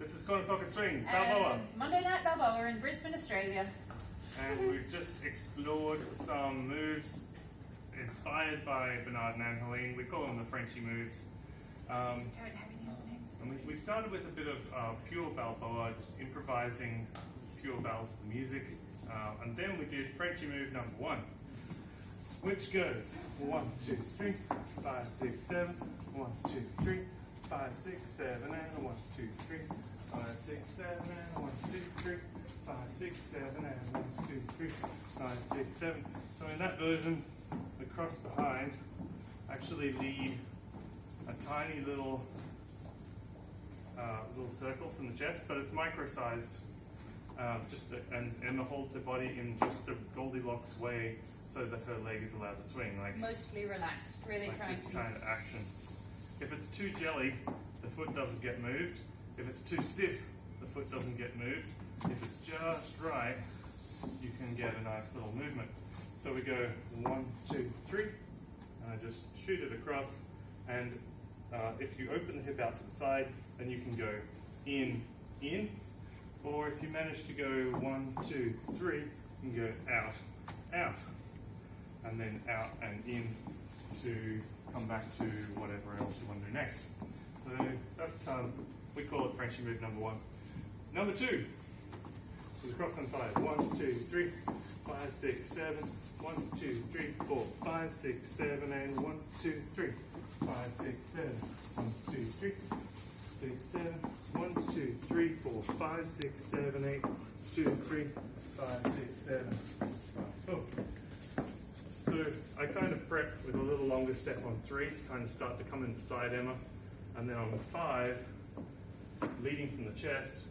This is Corner Pocket Swing, Balboa. Monday Night Balboa in Brisbane, Australia. And we've just explored some moves inspired by Bernard and Angeline. We call them the Frenchy moves. Don't have any other names. And we started with a bit of pure Balboa, just improvising pure bal to the music. And then we did Frenchy move number 1, which goes 1, 2, 3, 5, 6, 7, 1, 2, 3, 5, 6, 7, and 1, 2, 3, 5, 6, 7, and 1, 2, 3, 5, 6, 7, and 1, 2, 3, 5, 6, 7. So in that version, the cross behind actually lead a tiny little circle from the chest, but it's micro-sized. And Emma holds her body in just the Goldilocks way so that her leg is allowed to swing. Mostly relaxed, really like trying this to. kind of action. If it's too jelly, the foot doesn't get moved. If it's too stiff, the foot doesn't get moved. If it's just right, you can get a nice little movement. So we go 1, 2, 3, and I just shoot it across. And if you open the hip out to the side, then you can go in, or if you manage to go 1, 2, 3, you can go out, out, and then out and in to come back to whatever else you want to do next. So that's, we call it Frenchy move number 1. Number 2 is across on 5. 1, 2, 3, 5, 6, 7, 1, 2, 3, 4, 5, 6, 7, and 1, 2, 3, 5, 6, 7, 1, 2, 3, 6, 7, 1, 2, 3, 4, 5, 6, 7, 8, 2, 3, 5, 6, 7, 5, 4. So I kind of prep with a little longer step on 3 to kind of start to come in beside Emma, and then on 5, leading from the chest,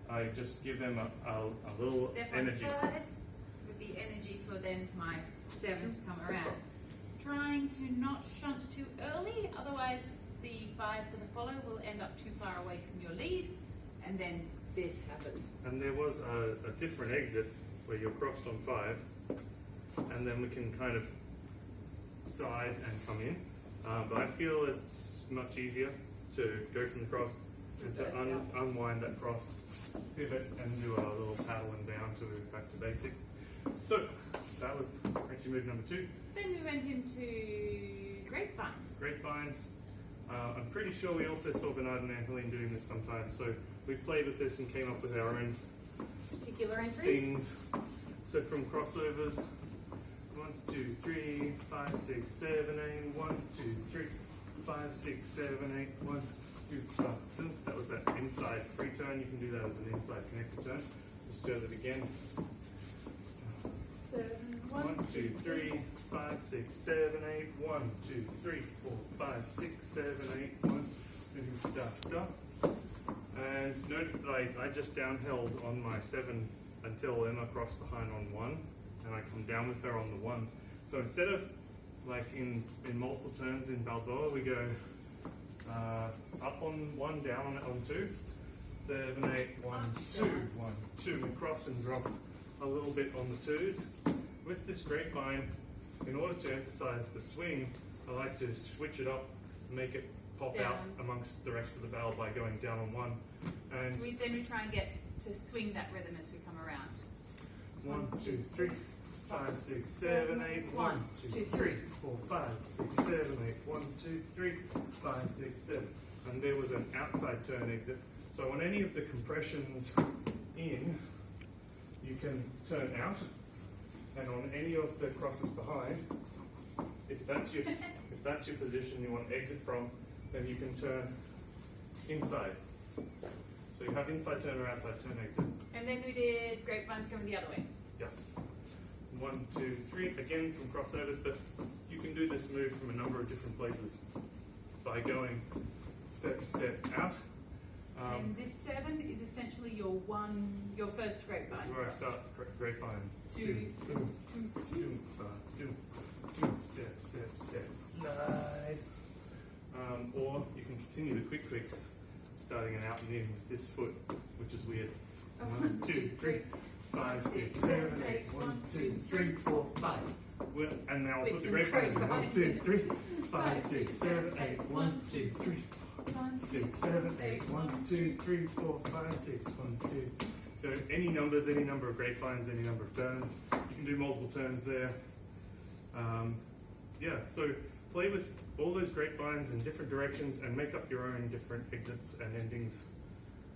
I just give them a little Step on energy. 5 with the energy for then my 7 to come around. Trying to not shunt too early, otherwise the 5 for the follow will end up too far away from your lead, and then this happens. And there was a different exit where you're crossed on 5, and then we can kind of side and come in. But I feel it's much easier to go from the cross and to unwind that cross, pivot, and do a little paddle and down to back to basic. So that was Frenchy move number 2. Then we went into grapevines. Grapevines. I'm pretty sure we also saw Bernard and Angeline doing this sometimes, so we played with this and came up with our own Particular entries. things. So from crossovers, 1, 2, 3, 5, 6, 7, 8, 1, 2, 3, 5, 6, 7, 8, 1, 2, 5. That was that inside free turn. You can do that as an inside connected turn. Just do it again. 1, 2, 3, 5, 6, 7, 8, 1, 2, 3, 4, 5, 6, 7, 8, 1, 2, da, da. And notice that I just downheld on my 7 until Emma crossed behind on 1, and I come down with her on the 1s. So instead of like in multiple turns in Balboa, we go up on 1, down on 2, 7, 8, 1, 2, 1, 2, and cross and drop a little bit on the 2s. With this grapevine, in order to emphasize the swing, I like to switch it up and make it pop Down. out amongst the rest of the ball by going down on 1. And Then we try and get to swing that rhythm as we come around. 1, 2, 3, 5, 6, 7, 8, 1, 2, 3, 4, 5, 6, 7, 8, 1, 2, 3, 5, 6, 7. And there was an outside turn exit. So on any of the compressions in, you can turn out. And on any of the crosses behind, if that's your position you want to exit from, then you can turn inside. So you have inside turn or outside turn exit. And then we did grapevines going the other way. Yes. 1, 2, 3, again from crossovers, but you can do this move from a number of different places by going step, step out. And this 7 is essentially your first grapevine. This is where I start grapevine. 2, 2, step, slide. Or you can continue the quick flicks, starting an out and in with this foot, which is weird. 1, 2, 3, 5, 6, 7, 8, 1, 2, 3, 4, 5. And now I'll put the grapevine in. 1, 2, 3, 5, 6, 7, 8, 1, 2, 3, 5, 6, 7, 8, 1, 2, 3, 4, 5, 6, 1, 2. So any numbers, any number of grapevines, any number of turns. You can do multiple turns there. Yeah, so play with all those grapevines in different directions and make up your own different exits and endings.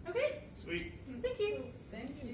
Okay, Sweet. thank you. Thank you.